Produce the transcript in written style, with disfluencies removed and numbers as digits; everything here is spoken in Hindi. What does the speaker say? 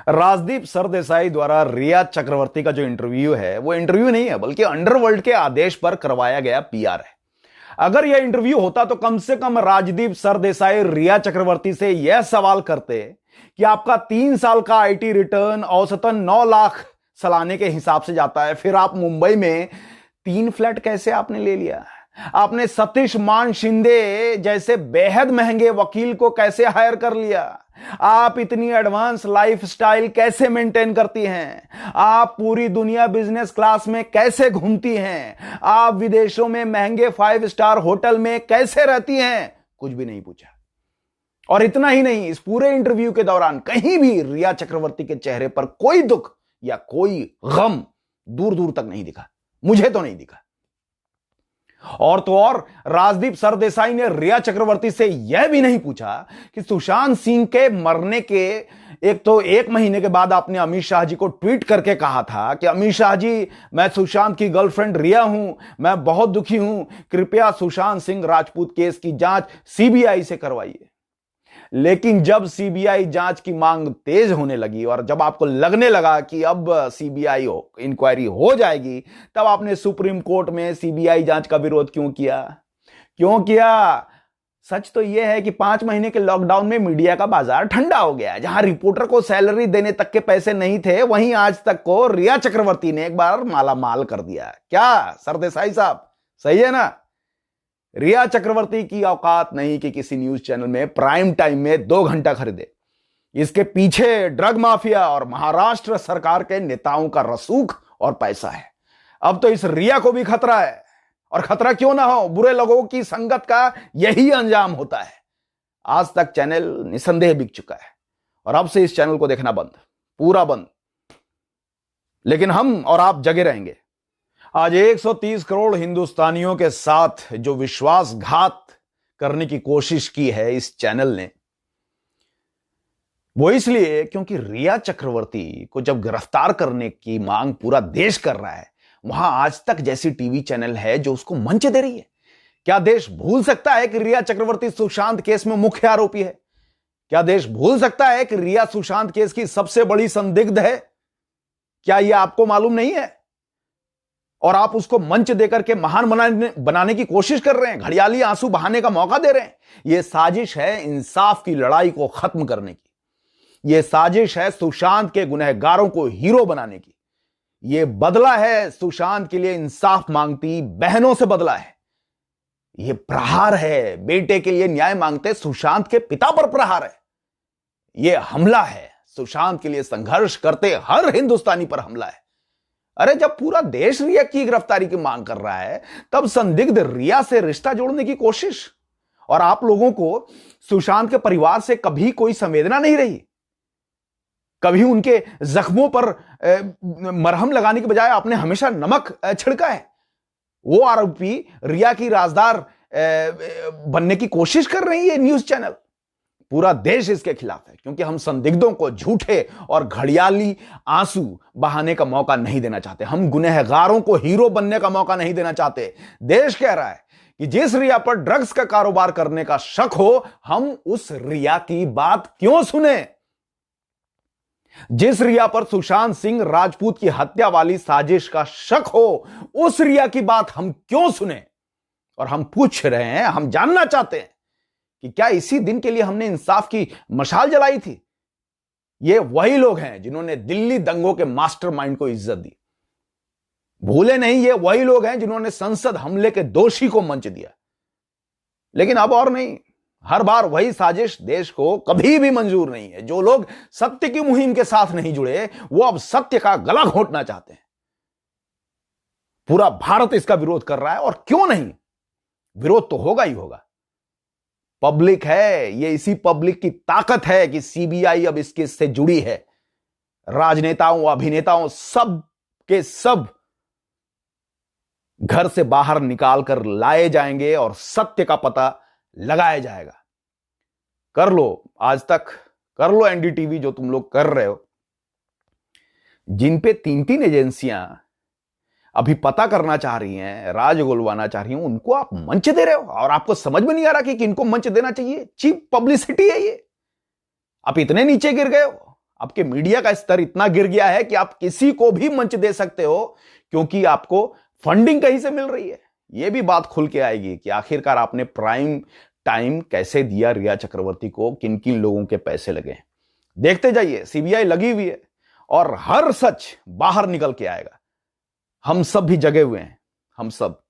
राजदीप सरदेसाई द्वारा रिया चक्रवर्ती का जो इंटरव्यू है वो इंटरव्यू नहीं है, बल्कि अंडरवर्ल्ड के आदेश पर करवाया गया पीआर है। अगर यह इंटरव्यू होता तो कम से कम राजदीप सरदेसाई रिया चक्रवर्ती से यह सवाल करते कि आपका 3 साल का आईटी रिटर्न औसतन 9 लाख सालाने के हिसाब से जाता है, फिर आप मुंबई में 3 फ्लैट कैसे आपने ले लिया? आपने सतीश मान शिंदे जैसे बेहद महंगे वकील को कैसे हायर कर लिया? आप इतनी एडवांस लाइफस्टाइल कैसे मेंटेन करती हैं? आप पूरी दुनिया बिजनेस क्लास में कैसे घूमती हैं? आप विदेशों में महंगे 5 स्टार होटल में कैसे रहती हैं? कुछ भी नहीं पूछा। और इतना ही नहीं, इस पूरे इंटरव्यू के दौरान कहीं भी रिया चक्रवर्ती के चेहरे पर कोई दुख या कोई गम दूर दूर तक नहीं दिखा, मुझे तो नहीं दिखा। और तो और राजदीप सरदेसाई ने रिया चक्रवर्ती से यह भी नहीं पूछा कि सुशांत सिंह के मरने के 1 महीने के बाद आपने अमित शाह जी को ट्वीट करके कहा था कि अमित शाह जी, मैं सुशांत की गर्लफ्रेंड रिया हूं, मैं बहुत दुखी हूं, कृपया सुशांत सिंह राजपूत केस की जांच सीबीआई से करवाइए। लेकिन जब सीबीआई जांच की मांग तेज होने लगी और जब आपको लगने लगा कि अब सीबीआई इंक्वायरी हो जाएगी, तब आपने सुप्रीम कोर्ट में सीबीआई जांच का विरोध क्यों किया? क्यों किया? सच तो यह है कि 5 महीने के लॉकडाउन में मीडिया का बाजार ठंडा हो गया। जहां रिपोर्टर को सैलरी देने तक के पैसे नहीं थे, वहीं आज तक को रिया चक्रवर्ती ने एक बार माला माल कर दिया। क्या सरदेसाई साहब, सही है ना? रिया चक्रवर्ती की औकात नहीं कि किसी न्यूज चैनल में प्राइम टाइम में 2 घंटा खरीदे। इसके पीछे ड्रग माफिया और महाराष्ट्र सरकार के नेताओं का रसूख और पैसा है। अब तो इस रिया को भी खतरा है, और खतरा क्यों ना हो, बुरे लोगों की संगत का यही अंजाम होता है। आज तक चैनल निसंदेह बिक चुका है और अब से इस चैनल को देखना बंद, पूरा बंद। लेकिन हम और आप जगे रहेंगे। आज 130 करोड़ हिंदुस्तानियों के साथ जो विश्वासघात करने की कोशिश की है इस चैनल ने, वो इसलिए क्योंकि रिया चक्रवर्ती को जब गिरफ्तार करने की मांग पूरा देश कर रहा है, वहां आज तक जैसी टीवी चैनल है जो उसको मंच दे रही है। क्या देश भूल सकता है कि रिया चक्रवर्ती सुशांत केस में मुख्य आरोपी है? क्या देश भूल सकता है कि रिया सुशांत केस की सबसे बड़ी संदिग्ध है? क्या यह आपको मालूम नहीं है? और आप उसको मंच देकर के महान बनाने की कोशिश कर रहे हैं, घड़ियाली आंसू बहाने का मौका दे रहे हैं। यह साजिश है इंसाफ की लड़ाई को खत्म करने की। यह साजिश है सुशांत के गुनहगारों को हीरो बनाने की। यह बदला है सुशांत के लिए इंसाफ मांगती बहनों से बदला है। यह प्रहार है बेटे के लिए न्याय मांगते सुशांत के पिता पर प्रहार है। यह हमला है सुशांत के लिए संघर्ष करते हर हिंदुस्तानी पर हमला है। अरे जब पूरा देश रिया की गिरफ्तारी की मांग कर रहा है, तब संदिग्ध रिया से रिश्ता जोड़ने की कोशिश, और आप लोगों को सुशांत के परिवार से कभी कोई संवेदना नहीं रही। कभी उनके जख्मों पर मरहम लगाने के बजाय आपने हमेशा नमक छिड़का है। वो आरोपी रिया की राजदार बनने की कोशिश कर रही है न्यूज चैनल। पूरा देश इसके खिलाफ है, क्योंकि हम संदिग्धों को झूठे और घड़ियाली आंसू बहाने का मौका नहीं देना चाहते। हम गुनहगारों को हीरो बनने का मौका नहीं देना चाहते। देश कह रहा है कि जिस रिया पर ड्रग्स का कारोबार करने का शक हो, हम उस रिया की बात क्यों सुने? जिस रिया पर सुशांत सिंह राजपूत की हत्या वाली साजिश का शक हो, उस रिया की बात हम क्यों सुने? और हम पूछ रहे हैं, हम जानना चाहते हैं कि क्या इसी दिन के लिए हमने इंसाफ की मशाल जलाई थी? ये वही लोग हैं जिन्होंने दिल्ली दंगों के मास्टरमाइंड को इज्जत दी। भूले नहीं, ये वही लोग हैं जिन्होंने संसद हमले के दोषी को मंच दिया। लेकिन अब और नहीं, हर बार वही साजिश देश को कभी भी मंजूर नहीं है। जो लोग सत्य की मुहिम के साथ नहीं जुड़े, वो अब सत्य का गला घोंटना चाहते हैं। पूरा भारत इसका विरोध कर रहा है, और क्यों नहीं, विरोध तो होगा ही होगा। पब्लिक है, ये इसी पब्लिक की ताकत है कि सीबीआई अब इस केस से जुड़ी है। राजनेताओं, अभिनेताओं, सब के सब घर से बाहर निकाल कर लाए जाएंगे और सत्य का पता लगाया जाएगा। कर लो, आज तक कर लो एनडीटीवी जो तुम लोग कर रहे हो। जिन पे 3 एजेंसियां अभी पता करना चाह रही हैं, राज गुलवाना चाह रही हैं, उनको आप मंच दे रहे हो, और आपको समझ में नहीं आ रहा कि किनको मंच देना चाहिए। चीप पब्लिसिटी है ये। आप इतने नीचे गिर गए हो, आपके मीडिया का स्तर इतना गिर गया है कि आप किसी को भी मंच दे सकते हो क्योंकि आपको फंडिंग कहीं से मिल रही है। यह भी बात खुल के आएगी कि आखिरकार आपने प्राइम टाइम कैसे दिया रिया चक्रवर्ती को, किन किन लोगों के पैसे लगे। देखते जाइए, सीबीआई लगी हुई है और हर सच बाहर निकल के आएगा। हम सब भी जगे हुए हैं, हम सब।